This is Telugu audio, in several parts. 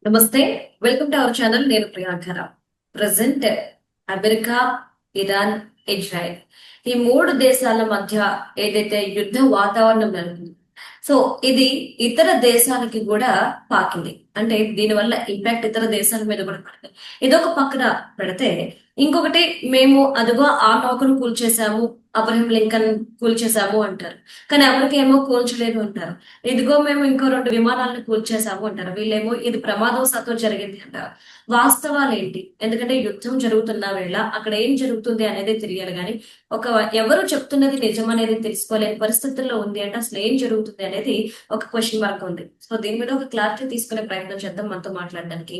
నమస్తే. Welcome to our channel. నేను ప్రియాంకర. ప్రజెంట్ అమెరికా, ఇరాన్, ఇజ్రాయెల్ ఈ మూడు దేశాల మధ్య ఏదైతే యుద్ధ వాతావరణం నెలకొంది. సో ఇది ఇతర దేశాలకి కూడా పాకింది. అంటే దీనివల్ల ఇంపాక్ట్ ఇతర దేశాల మీద కూడా పడుతుంది. ఇదొక పక్కన పెడితే ఇంకొకటి, మేము అదిగో ఆ నౌకను కూల్చేశాము, అబ్రహం లింకన్ కూల్చేశాము అంటారు. కానీ అమెరికా ఏమో కూల్చలేదు అంటారు. ఇదిగో మేము ఇంకో రెండు విమానాలను కూల్చేశాము అంటారు. వీళ్ళేమో ఇది ప్రమాదవశాత్తు జరిగింది అంటారు. వాస్తవాలు ఏంటి? ఎందుకంటే యుద్ధం జరుగుతున్న వేళ అక్కడ ఏం జరుగుతుంది అనేది తెలియాలి. కానీ ఒక ఎవరు చెప్తున్నది నిజం అనేది తెలుసుకోలేని పరిస్థితుల్లో ఉంది అంటే అసలు ఏం జరుగుతుంది అనేది ఒక క్వశ్చన్ మార్క్ ఉంది. సో దీని మీద ఒక క్లారిటీ తీసుకునే ప్రయత్నం చేద్దాం. మనతో మాట్లాడడానికి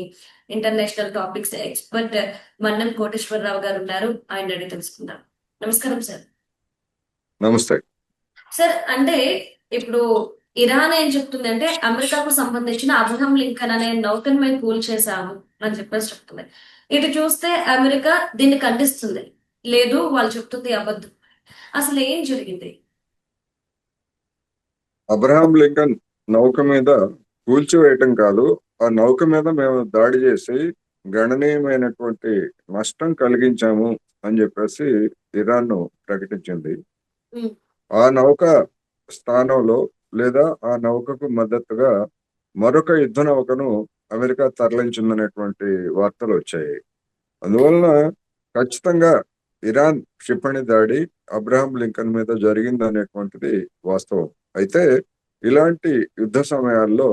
ఇంటర్నేషనల్ టాపిక్స్ ఎక్స్పర్ట్ మన్నం కోటేశ్వరరావు గారు ఉన్నారు. ఆయన అడిగి తెలుసుకుందాం. నమస్కారం సార్. నమస్తే. సార్, అంటే ఇప్పుడు ఇరాన్ ఏం చెప్తుంది అంటే అమెరికాకు సంబంధించిన అబ్రహం లింకన్ అనే నౌకను మేము కూల్చేశాము అని చెప్పేసి చెప్తుంది. ఇటు చూస్తే అమెరికా దీన్ని ఖండిస్తుంది. లేదు, వాళ్ళు చెప్తుంది అబద్ధం. అసలు ఏం జరిగింది? అబ్రహాం లింకన్ నౌక మీద కూల్చివేయటం కాదు, ఆ నౌక మీద మేము దాడి చేసి గణనీయమైనటువంటి నష్టం కలిగించాము అని చెప్పేసి ఇరాన్ ప్రకటించింది. ఉమ్, ఆ నౌక స్థానంలో లేదా ఆ నౌకకు మద్దతుగా మరొక యుద్ధ నౌకను అమెరికా తరలించిందనేటువంటి వార్తలు వచ్చాయి. అందువలన ఖచ్చితంగా ఇరాన్ క్షిపణి దాడి అబ్రహాం లింకన్ మీద జరిగిందనేటువంటిది వాస్తవం. అయితే ఇలాంటి యుద్ధ సమయాల్లో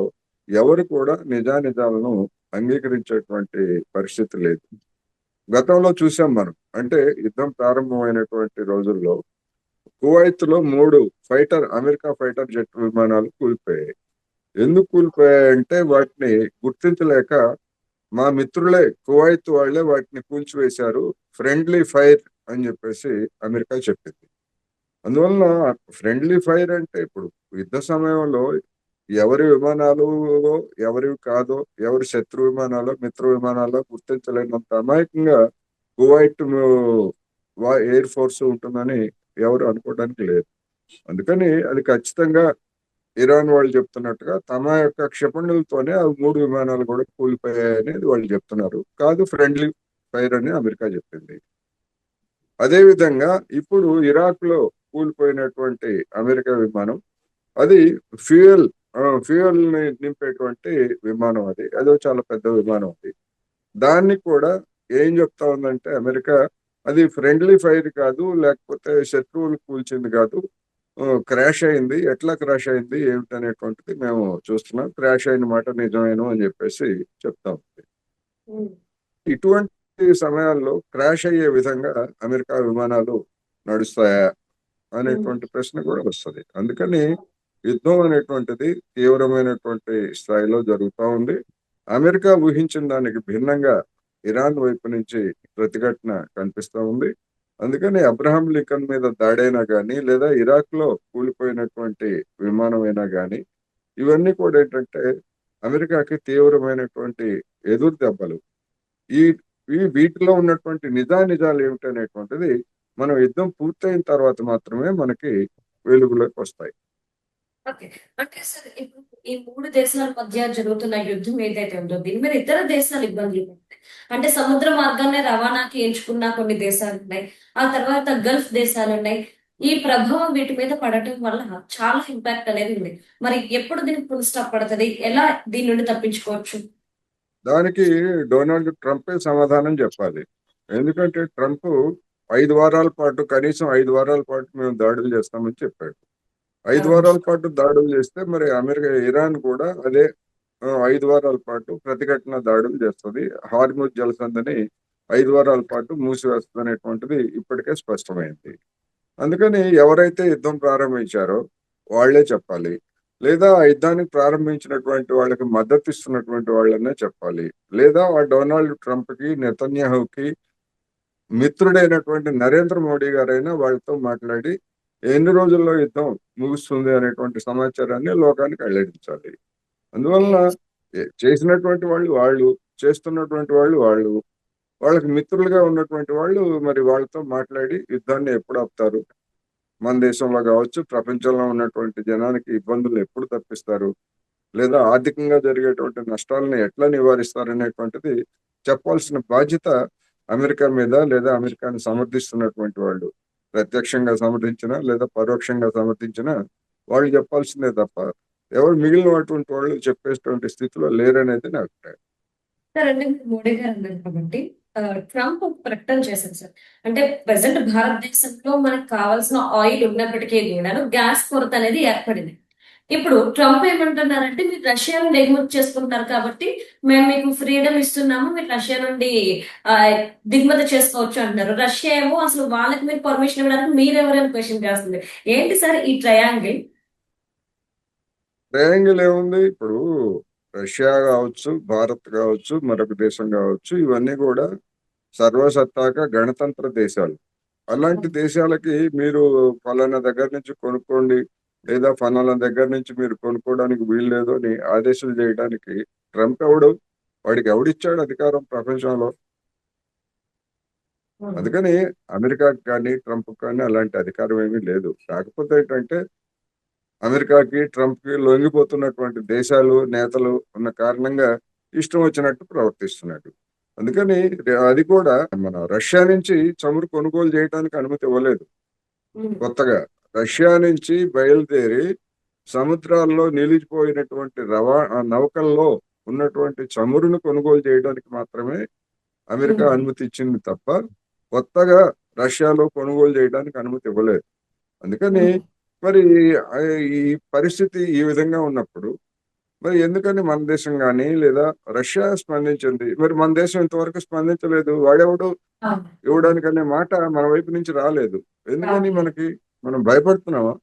ఎవరు కూడా నిజానిజాలను అంగీకరించేటువంటి పరిస్థితి లేదు. గతంలో చూసాం మనం. అంటే యుద్ధం ప్రారంభమైనటువంటి రోజుల్లో కువైత్ లో 3 అమెరికా ఫైటర్ జెట్ విమానాలు కూలిపోయాయి. ఎందుకు కూలిపోయాయంటే వాటిని గుర్తించలేక మా మిత్రులే కువైత్ వాళ్లే వాటిని కూల్చివేశారు, ఫ్రెండ్లీ ఫైర్ అని చెప్పేసి అమెరికా చెప్పింది. అందువలన ఫ్రెండ్లీ ఫైర్ అంటే ఇప్పుడు యుద్ధ సమయంలో ఎవరి విమానాలు ఎవరివి కాదో, ఎవరి శత్రు విమానాలు మిత్ర విమానాలు గుర్తించలేనంత అమాయకంగా కువైట్ ఎయిర్ ఫోర్స్ ఉంటుందని ఎవరు అనుకోవడానికి లేదు. అందుకని అది ఖచ్చితంగా ఇరాన్ వాళ్ళు చెప్తున్నట్టుగా తమ యొక్క క్షిపణులతోనే ఆ 3 విమానాలు కూడా కూలిపోయాయనేది వాళ్ళు చెప్తున్నారు. కాదు, ఫ్రెండ్లీ ఫైర్ అని అమెరికా చెప్పింది. అదే విధంగా ఇప్పుడు ఇరాక్ లో కూలిపోయినటువంటి అమెరికా విమానం, అది ఫ్యూయల్ ఫ్యూయల్ ని నింపేటువంటి విమానం. అదో చాలా పెద్ద విమానం. దాన్ని కూడా ఏం చెప్తా ఉందంటే అమెరికా, అది ఫ్రెండ్లీ ఫైర్ కాదు, లేకపోతే శత్రువులు కూల్చింది కాదు, క్రాష్ అయింది. ఎట్లా క్రాష్ అయింది ఏమిటనేటువంటిది మేము చూస్తున్నాం. క్రాష్ అయిన మాట నిజమేను అని చెప్పేసి చెప్తా ఉంది. ఉమ్, ఇటువంటి సమయాల్లో క్రాష్ అయ్యే విధంగా అమెరికా విమానాలు నడుస్తాయా ఉమ్, అనేటువంటి ప్రశ్న కూడా వస్తుంది. అందుకని యుద్ధం అనేటువంటిది తీవ్రమైనటువంటి స్థాయిలో జరుగుతూ ఉంది. అమెరికా ఊహించిన దానికి భిన్నంగా ఇరాన్ వైపు నుంచి ప్రతిఘటన కనిపిస్తూ ఉంది. అందుకని అబ్రహాం లింకన్ మీద దాడైనా కానీ, లేదా ఇరాక్ లో కూలిపోయినటువంటి విమానం అయినా కానీ, ఇవన్నీ కూడా ఏంటంటే అమెరికాకి తీవ్రమైనటువంటి ఎదురు దెబ్బలు. ఈ ఈ వీటిలో ఉన్నటువంటి నిజానిజాలు ఏమిటనేటువంటిది మనం యుద్ధం పూర్తయిన తర్వాత మాత్రమే మనకి వెలుగులోకి వస్తాయి. ఓకే. అంటే సార్, ఇప్పుడు ఈ మూడు దేశాల మధ్య జరుగుతున్న యుద్ధం ఏదైతే ఉందో దీని మీద ఇతర దేశాలు ఇబ్బందులు పడతాయి. అంటే సముద్ర మార్గాన్ని రవాణాకి ఎంచుకున్న కొన్ని దేశాలు ఉన్నాయి. ఆ తర్వాత గల్ఫ్ దేశాలు ఉన్నాయి. ఈ ప్రభావం వీటి మీద పడటం వల్ల చాలా ఇంపాక్ట్ అనేది ఉంది. మరి ఎప్పుడు దీనికి ఫుల్ స్టాప్ పడుతుంది? ఎలా దీని నుండి తప్పించుకోవచ్చు? దానికి డొనాల్డ్ ట్రంపే సమాధానం చెప్పాలి. ఎందుకంటే ట్రంప్ 5 వారాల పాటు, కనీసం 5 వారాల పాటు మేము దాడులు చేస్తామని చెప్పాడు. 5 వారాల పాటు దాడులు చేస్తే మరి ఇరాన్ కూడా అదే 5 వారాల పాటు ప్రతిఘటన దాడులు చేస్తుంది. హార్ముజ్ జలసంధిని 5 వారాల పాటు మూసివేస్తుంది అనేటువంటిది ఇప్పటికే స్పష్టమైంది. అందుకని ఎవరైతే యుద్ధం ప్రారంభించారో వాళ్లే చెప్పాలి, లేదా ఆ యుద్ధానికి ప్రారంభించినటువంటి వాళ్ళకి మద్దతు ఇస్తున్నటువంటి వాళ్ళనే చెప్పాలి, లేదా ఆ డొనాల్డ్ ట్రంప్ కి, నెతన్యాహుకి మిత్రుడైనటువంటి నరేంద్ర మోడీ గారైనా వాళ్ళతో మాట్లాడి ఎన్ని రోజుల్లో యుద్ధం ముగుస్తుంది అనేటువంటి సమాచారాన్ని లోకానికి వెల్లడించాలి. అందువలన చేసినటువంటి వాళ్ళు చేస్తున్నటువంటి వాళ్ళు వాళ్ళకి మిత్రులుగా ఉన్నటువంటి వాళ్ళు మరి వాళ్ళతో మాట్లాడి యుద్ధాన్ని ఎప్పుడు ఆపుతారు, మన దేశంలో కావచ్చు ప్రపంచంలో ఉన్నటువంటి జనానికి ఇబ్బందులు ఎప్పుడు తప్పిస్తారు, లేదా ఆర్థికంగా జరిగేటువంటి నష్టాలను ఎట్లా నివారిస్తారనేటువంటిది చెప్పాల్సిన బాధ్యత అమెరికా మీద, లేదా అమెరికాని సమర్థిస్తున్నటువంటి వాళ్ళు ప్రత్యక్షంగా సమర్థించినా లేదా పరోక్షంగా సమర్థించినా వాళ్ళు చెప్పాల్సిందే తప్ప ఎవరు మిగిలినటువంటి వాళ్ళు చెప్పేటువంటి స్థితిలో లేరనేది నా అభిప్రాయం. సార్ అంటే ఇప్పుడు మోడీ గారు అన్నారు కాబట్టి ట్రంప్ ఒక ప్రకటన చేశారు సార్. అంటే ప్రెసెంట్ భారతదేశంలో మనకు కావాల్సిన ఆయిల్ ఉన్నప్పటికీ కూడాను గ్యాస్ కొరత అనేది ఏర్పడింది. ఇప్పుడు ట్రంప్ ఏమంటున్నారంటే మీరు రష్యా నుండి ఎగుమతి చేసుకుంటున్నారు కాబట్టి మేము మీకు ఫ్రీడమ్ ఇస్తున్నాము, మీరు రష్యా నుండి ఆ, దిగుమతి చేసుకోవచ్చు అంటున్నారు. రష్యా ఏమో అసలు వాళ్ళకి మీరు పర్మిషన్ ఇవ్వడానికి మీరెవరైనా క్వశ్చన్ చేస్తుంది. ఏంటి సార్ ఈ ట్రయాంగిల్? ట్రయాంగిల్ ఏముంది ఇప్పుడు? రష్యా కావచ్చు, భారత్ కావచ్చు, మరొక దేశం కావచ్చు, ఇవన్నీ కూడా సర్వసత్తాక గణతంత్ర దేశాలు. అలాంటి దేశాలకి మీరు ఫలానా దగ్గర నుంచి కొనుక్కోండి, లేదా ఫలానా దగ్గర నుంచి మీరు కొనుక్కోవడానికి వీల్లేదు అని ఆదేశాలు చేయడానికి ట్రంప్ ఎవడు? వాడికి ఎవడిచ్చాడు అధికారం ప్రపంచంలో? అందుకని అమెరికాకి కానీ ట్రంప్ కానీ అలాంటి అధికారం ఏమీ లేదు. కాకపోతే ఏంటంటే అమెరికాకి ట్రంప్ కి లొంగిపోతున్నటువంటి దేశాలు, నేతలు ఉన్న కారణంగా ఇష్టం వచ్చినట్టు ప్రవర్తిస్తున్నాడు. అందుకని అది కూడా మన రష్యా నుంచి చమురు కొనుగోలు చేయడానికి అనుమతి ఇవ్వలేదు. కొత్తగా రష్యా నుంచి బయలుదేరి సముద్రాల్లో నిలిచిపోయినటువంటి నౌకల్లో ఉన్నటువంటి చమురును కొనుగోలు చేయడానికి మాత్రమే అమెరికా అనుమతి ఇచ్చింది తప్ప కొత్తగా రష్యాలో కొనుగోలు చేయడానికి అనుమతి ఇవ్వలేదు. అందుకని మరి ఆ, ఈ పరిస్థితి ఈ విధంగా ఉన్నప్పుడు మరి ఎందుకని మన దేశం కానీ లేదా రష్యా స్పందించింది, మరి మన దేశం ఇంతవరకు స్పందించలేదు? వాడెవడు ఇవ్వడానికనే మాట మన వైపు నుంచి రాలేదు. ఎందుకని మనం భయపడుతున్నామా?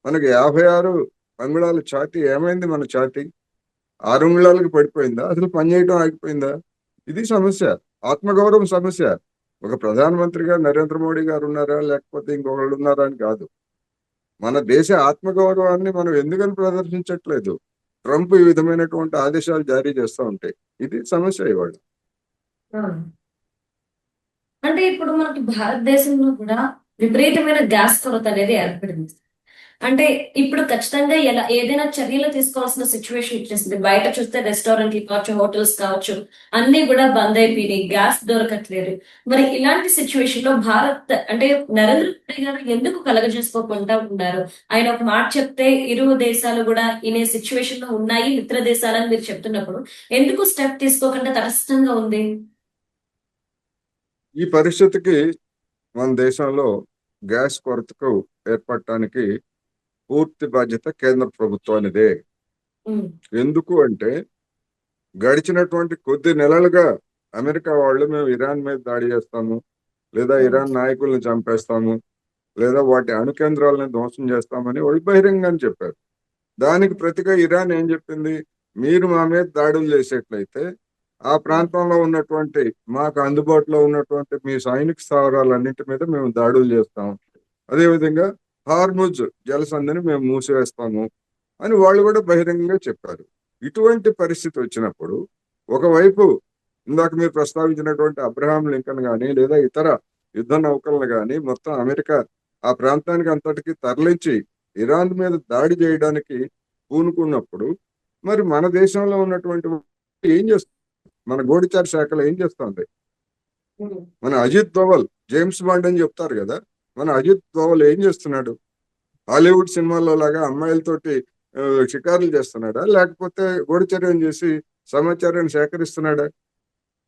మనకి 56 అంగుళాల ఛాతీ ఏమైంది? మన ఛాతీ 6 అంగుళాలకు పడిపోయిందా? అసలు పనిచేయడం ఆగిపోయిందా? ఇది సమస్య, ఆత్మగౌరవం సమస్య. ఒక ప్రధానమంత్రిగా నరేంద్ర మోడీ గారు ఉన్నారా, లేకపోతే ఇంకొకళ్ళు ఉన్నారా అని కాదు. మన దేశ ఆత్మగౌరవాన్ని మనం ఎందుకని ప్రదర్శించట్లేదు? ట్రంప్ ఈ విధమైనటువంటి ఆదేశాలు జారీ చేస్తూ ఉంటాయి. ఇది సమస్య ఇవాళ. అంటే ఇప్పుడు మనకి భారతదేశంలో కూడా విపరీతమైన గ్యాస్ కొరత అనేది ఏర్పడింది. అంటే ఇప్పుడు ఖచ్చితంగా ఎలా ఏదైనా చర్యలు తీసుకోవాల్సిన సిచ్యువేషన్ వచ్చేసింది. బయట చూస్తే రెస్టారెంట్లు కావచ్చు, హోటల్స్ కావచ్చు, అన్ని కూడా బంద్ అయిపోయినాయి, గ్యాస్ దొరకట్లేదు. మరి ఇలాంటి సిచ్యువేషన్ లో భారత్ అంటే నరేంద్ర మోడీ గారు ఎందుకు కలగజేసుకోకుండా ఉన్నారు? ఆయన ఒక మాట చెప్తే ఇరు దేశాలు కూడా ఇనే సిచ్యువేషన్ లో ఉన్నాయి, మిత్ర దేశాలని మీరు చెప్తున్నప్పుడు ఎందుకు స్టెప్ తీసుకోకుండా తటస్థంగా ఉంది? ఈ పరిస్థితికి మన దేశంలో గ్యాస్ కొరతకు ఏర్పడటానికి పూర్తి బాధ్యత కేంద్ర ప్రభుత్వానిదే. ఉమ్, ఎందుకు అంటే గడిచినటువంటి కొద్ది నెలలుగా అమెరికా వాళ్ళు మేము ఇరాన్ మీద దాడి చేస్తాము, లేదా ఉమ్, ఇరాన్ నాయకుల్ని చంపేస్తాము, లేదా వాటి అణు కేంద్రాలను ధ్వంసం చేస్తామని వాళ్ళు బహిరంగంగా చెప్పారు. దానికి ప్రతిగా ఇరాన్ ఏం చెప్పింది? మీరు మా మీద దాడులు చేసేట్లయితే ఆ ప్రాంతంలో ఉన్నటువంటి మాకు అందుబాటులో ఉన్నటువంటి మీ సైనిక స్థావరాలన్నింటి మీద మేము దాడులు చేస్తాం, అదేవిధంగా హార్ముజ్ జలసంధిని మేము మూసివేస్తాము అని వాళ్ళు కూడా బహిరంగంగా చెప్పారు. ఇటువంటి పరిస్థితి వచ్చినప్పుడు ఒకవైపు ఇందాక మీరు ప్రస్తావించినటువంటి అబ్రహాం లింకన్ కానీ లేదా ఇతర యుద్ధ నౌకలను కానీ మొత్తం అమెరికా ఆ ప్రాంతానికి అంతటికి తరలించి ఇరాన్ మీద దాడి చేయడానికి పూనుకున్నప్పుడు మరి మన దేశంలో ఉన్నటువంటి ఏం చేస్తుంది? మన గూఢచార శాఖలో ఏం చేస్తుంది? ఉమ్, మన అజిత్ దోవల్, జేమ్స్ బాండ్ అని చెప్తారు కదా, మన అజిత్ దోవల్ ఏం చేస్తున్నాడు? హాలీవుడ్ సినిమాల్లో లాగా అమ్మాయిలతోటి షికారులు చేస్తున్నాడా, లేకపోతే గూఢచర్యం చేసి సమాచారాన్ని సేకరిస్తున్నాడా?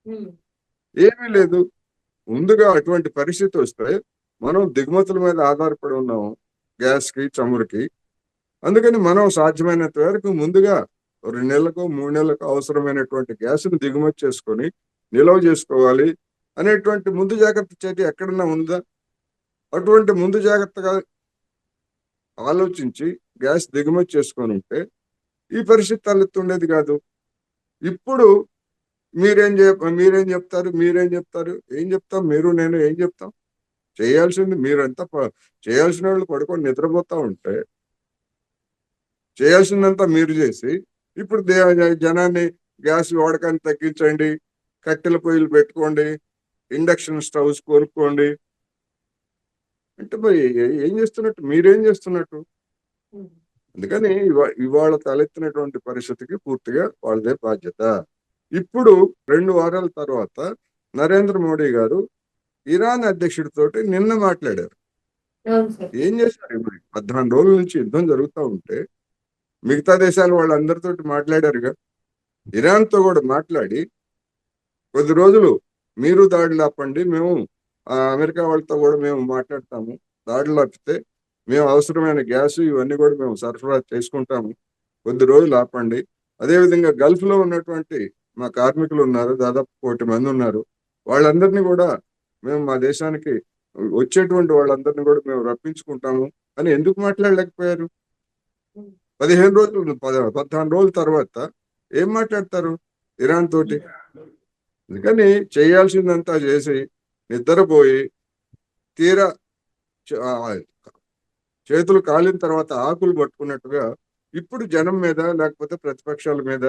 ఉమ్, ఏమీ లేదు. ముందుగా అటువంటి పరిస్థితి వస్తే మనం దిగుమతుల మీద ఆధారపడి ఉన్నాము, గ్యాస్ కి, చమురుకి. అందుకని మనం సాధ్యమైనంత వరకు ముందుగా 2 నెలలకు 3 నెలలకు అవసరమైనటువంటి గ్యాస్ను దిగుమతి చేసుకొని నిల్వ చేసుకోవాలి అనేటువంటి ముందు జాగ్రత్త చర్య ఎక్కడన్నా ఉందా? అటువంటి ముందు జాగ్రత్తగా ఆలోచించి గ్యాస్ దిగుమతి చేసుకొని ఉంటే ఈ పరిస్థితి తలెత్తుండేది కాదు. ఇప్పుడు మీరేం చెప్తారు? ఏం చెప్తాం? మీరు నేను ఏం చెప్తాం? చేయాల్సింది మీరంతా చేయాల్సిన వాళ్ళు పడుకొని నిద్రపోతా ఉంటే చేయాల్సిందంతా మీరు చేసి ఇప్పుడు జనాన్ని గ్యాస్ వాడకాన్ని తగ్గించండి, కట్టెల పొయ్యిలు పెట్టుకోండి, ఇండక్షన్ స్టవ్స్ కొనుక్కోండి అంటే మరి ఏం చేస్తున్నట్టు? మీరేం చేస్తున్నట్టు? ఉమ్. అందుకని ఇవాళ తలెత్తినటువంటి పరిస్థితికి పూర్తిగా వాళ్ళదే బాధ్యత. ఇప్పుడు 2 వారాల తర్వాత నరేంద్ర మోడీ గారు ఇరాన్ అధ్యక్షుడితోటి నిన్న మాట్లాడారు. అవును సార్. ఏం చేశారు? మరి 14 రోజుల నుంచి యుద్ధం జరుగుతూ ఉంటే మిగతా దేశాలు వాళ్ళందరితోటి మాట్లాడారుగా. ఇరాన్తో కూడా మాట్లాడి కొద్ది రోజులు మీరు దాడులు ఆపండి, మేము అమెరికా వాళ్ళతో కూడా మేము మాట్లాడతాము, దాడులు ఆపితే మేము అవసరమైన గ్యాస్ ఇవన్నీ కూడా మేము సరఫరా చేసుకుంటాము, కొద్ది రోజులు ఆపండి. అదేవిధంగా గల్ఫ్ లో ఉన్నటువంటి మా కార్మికులు ఉన్నారు, దాదాపు 1,000,000 మంది ఉన్నారు, వాళ్ళందరినీ కూడా మేము మా దేశానికి వచ్చేటువంటి వాళ్ళందరినీ కూడా మేము రప్పించుకుంటాము అని ఎందుకు మాట్లాడలేకపోయారు? 15 రోజులు 14 రోజుల తర్వాత ఏం మాట్లాడతారు ఇరాన్ తోటి? అందుకని చేయాల్సిందంతా చేసి నిద్రపోయి తీరా చేతులు కాలిన తర్వాత ఆకులు పట్టుకున్నట్టుగా ఇప్పుడు జనం మీద లేకపోతే ప్రతిపక్షాల మీద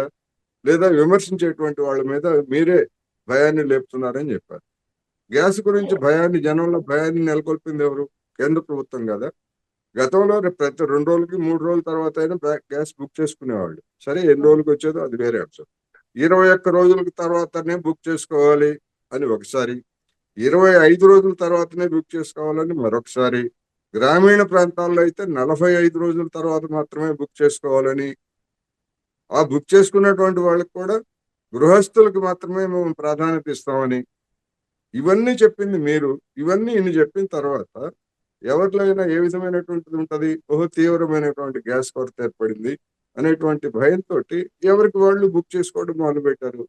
లేదా విమర్శించేటువంటి వాళ్ళ మీద మీరే భయాన్ని లేపుతున్నారని చెప్పారు. గ్యాస్ గురించి భయాన్ని, జనంలో భయాన్ని నెలకొల్పింది ఎవరు? కేంద్ర ప్రభుత్వం కదా. గతంలో ప్రతి 2 రోజులకి 3 రోజుల తర్వాత అయినా గ్యాస్ బుక్ చేసుకునేవాళ్ళు. సరే, ఎన్ని రోజులకి వచ్చేదో అది వేరే అంశం. 21 రోజుల తర్వాతనే బుక్ చేసుకోవాలి అని ఒకసారి, 25 రోజుల తర్వాతనే బుక్ చేసుకోవాలని మరొకసారి, గ్రామీణ ప్రాంతాల్లో అయితే 45 రోజుల తర్వాత మాత్రమే బుక్ చేసుకోవాలని, ఆ బుక్ చేసుకున్నటువంటి వాళ్ళకి కూడా గృహస్థులకు మాత్రమే మేము ప్రాధాన్యత ఇస్తామని ఇవన్నీ చెప్పింది మీరు. ఇవన్నీ ఇన్ని చెప్పిన తర్వాత ఎవరిలో అయినా ఏ విధమైనటువంటిది ఉంటది? ఓహో, తీవ్రమైనటువంటి గ్యాస్ కొరత ఏర్పడింది అనేటువంటి భయంతో ఎవరికి వాళ్ళు బుక్ చేసుకోవడం మొదలు పెట్టారు.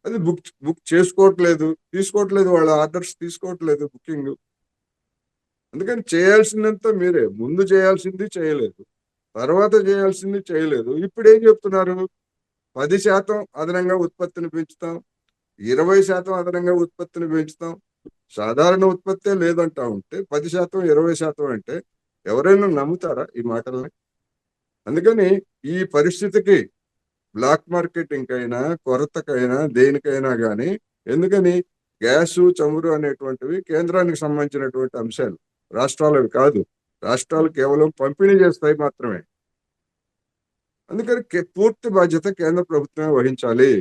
అది బుక్ చేసుకోవట్లేదు, తీసుకోవట్లేదు, వాళ్ళ ఆర్డర్స్ తీసుకోవట్లేదు బుకింగ్. అందుకని చేయాల్సిందంతా మీరే. ముందు చేయాల్సింది చేయలేదు, తర్వాత చేయాల్సింది చేయలేదు. ఇప్పుడు ఏం చెప్తున్నారు? 10% అదనంగా ఉత్పత్తిని పెంచుతాం, 20% అదనంగా ఉత్పత్తిని పెంచుతాం. సాధారణ ఉత్పత్తే లేదంటా ఉంటే 10%, 20% అంటే ఎవరైనా నమ్ముతారా ఈ మాటల్ని? అందుకని ఈ పరిస్థితికి బ్లాక్ మార్కెటింగ్ అయినా, కొరతకైనా, దేనికైనా కానీ, ఎందుకని గ్యాసు, చమురు అనేటువంటివి కేంద్రానికి సంబంధించినటువంటి అంశాలు, రాష్ట్రాలవి కాదు. రాష్ట్రాలు కేవలం పంపిణీ చేస్తాయి మాత్రమే. అందుకని పూర్తి బాధ్యత కేంద్ర ప్రభుత్వమే వహించాలి.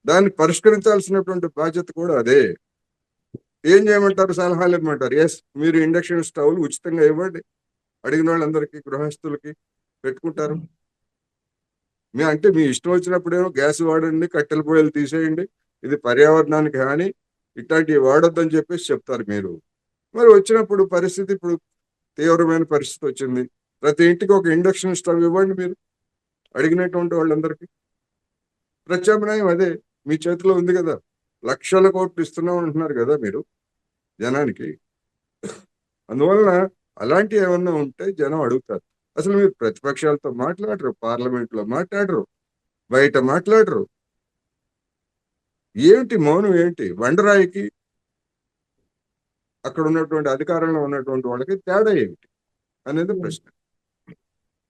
దాన్ని పరిష్కరించాల్సినటువంటి బాధ్యత కూడా అదే. ఏం చేయమంటారు? సలహాలు ఇవ్వమంటారు. ఎస్, మీరు ఇండక్షన్ స్టవ్లు ఉచితంగా ఇవ్వండి, అడిగిన వాళ్ళందరికీ, గృహస్థులకి పెట్టుకుంటారు. అంటే మీ ఇష్టం వచ్చినప్పుడేమో గ్యాస్ వాడండి, కట్టెల పొయ్యలు తీసేయండి, ఇది పర్యావరణానికి హాని, ఇట్లాంటివి వాడొద్దని చెప్పేసి చెప్తారు మీరు. మరి వచ్చినప్పుడు పరిస్థితి, ఇప్పుడు తీవ్రమైన పరిస్థితి వచ్చింది, ప్రతి ఇంటికి ఒక ఇండక్షన్ స్టవ్ ఇవ్వండి మీరు అడిగినటువంటి వాళ్ళందరికీ. ప్రత్యామ్నాయం అదే, మీ చేతిలో ఉంది కదా. లక్షల కోట్లు ఇస్తున్నాం అంటున్నారు కదా మీరు జనానికి. అందువలన అలాంటివి ఏమన్నా ఉంటే జనం అడుగుతారు. అసలు మీరు ప్రతిపక్షాలతో మాట్లాడరు, పార్లమెంట్ లో మాట్లాడరు, బయట మాట్లాడరు. ఏంటి మౌనం? ఏంటి? వండరాయికి అక్కడ ఉన్నటువంటి అధికారంలో ఉన్నటువంటి వాళ్ళకి తేడా ఏమిటి అనేది ప్రశ్న.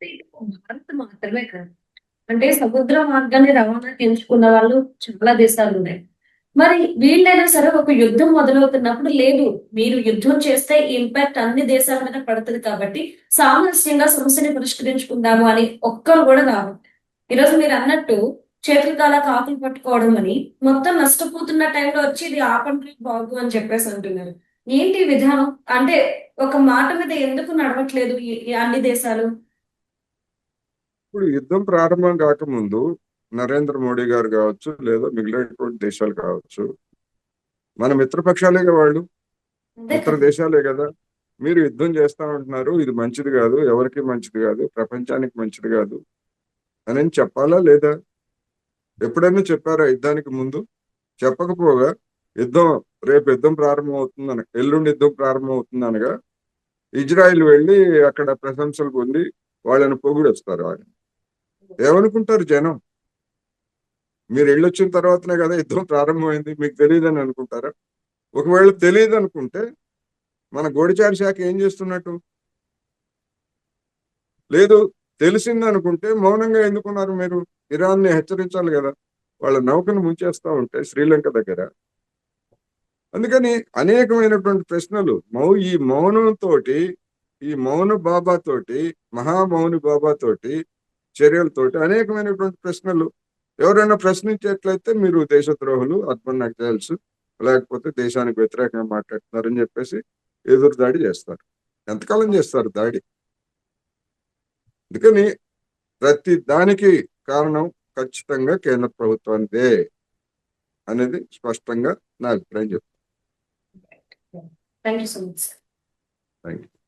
భారత్ మాత్రమే కాదు, అంటే సముద్ర మార్గాన్ని రవాణాకి ఎంచుకున్న వాళ్ళు చాలా దేశాలు ఉన్నాయి. మరి వీళ్ళైనా సరే ఒక యుద్ధం మొదలవుతున్నప్పుడు లేదు, మీరు యుద్ధం చేస్తే ఈ ఇంపాక్ట్ అన్ని దేశాల మీద పడుతుంది కాబట్టి సామరస్యంగా సమస్యని పరిష్కరించుకుందాము అని ఒక్కరు కూడా రావు. ఈరోజు మీరు అన్నట్టు చేతుల కాల కాకులు పట్టుకోవడం అని మొత్తం నష్టపోతున్న టైంలో వచ్చి ఇది ఆపండి బాగు అని చెప్పేసి అంటున్నారు. ఏంటి ఈ విధానం? అంటే ఒక మాట మీద ఎందుకు నడవట్లేదు ఈ అన్ని దేశాలు? ఇప్పుడు యుద్ధం ప్రారంభం కాకముందు నరేంద్ర మోడీ గారు కావచ్చు, లేదా మిగిలినటువంటి దేశాలు కావచ్చు, మన మిత్రపక్షాలేగా వాళ్ళు, అంతే మిత్ర కదా. దేశాలే కదా. మీరు యుద్ధం చేస్తామంటున్నారు, ఇది మంచిది కాదు, ఎవరికి మంచిది కాదు, ప్రపంచానికి మంచిది కాదు అని చెప్పాలా లేదా? ఎప్పుడైనా చెప్పారా యుద్ధానికి ముందు? చెప్పకపోగా రేపు యుద్ధం ప్రారంభం అవుతుందని, ఎల్లుండి యుద్ధం ప్రారంభం అవుతుంది అనగా ఇజ్రాయిల్ వెళ్ళి అక్కడ ప్రశంసలు పొంది వాళ్ళని పొగిడొస్తారు. ఆయన ఏమనుకుంటారు జనం? మీరు వెళ్ళొచ్చిన తర్వాతనే కదా యుద్ధం ప్రారంభమైంది, మీకు తెలియదని అనుకుంటారా? ఒకవేళ తెలియదు అనుకుంటే మన గూఢచారి శాఖ ఏం చేస్తున్నట్టు? లేదు, తెలిసింది అనుకుంటే మౌనంగా ఎందుకున్నారు మీరు? ఇరాన్ని హెచ్చరించాలి కదా, వాళ్ళ నౌకను ముంచేస్తా ఉంటే శ్రీలంక దగ్గర. అందుకని అనేకమైనటువంటి ప్రశ్నలు. ఈ మౌనంతో ఈ మౌన బాబా తోటి, మహామౌని బాబా తోటి చర్యలతోటి అనేకమైనటువంటి ప్రశ్నలు ఎవరైనా ప్రశ్నించేట్లయితే మీరు దేశద్రోహులు, అర్బన్ నక్సల్స్, లేకపోతే దేశానికి వ్యతిరేకంగా మాట్లాడుతున్నారని చెప్పేసి ఎదురు దాడి చేస్తారు. ఎంతకాలం చేస్తారు దాడి? అందుకని ప్రతి దానికి కారణం ఖచ్చితంగా కేంద్ర ప్రభుత్వానిదే అనేది స్పష్టంగా నా అభిప్రాయం చెప్తాను. Thank you so much. Thank you.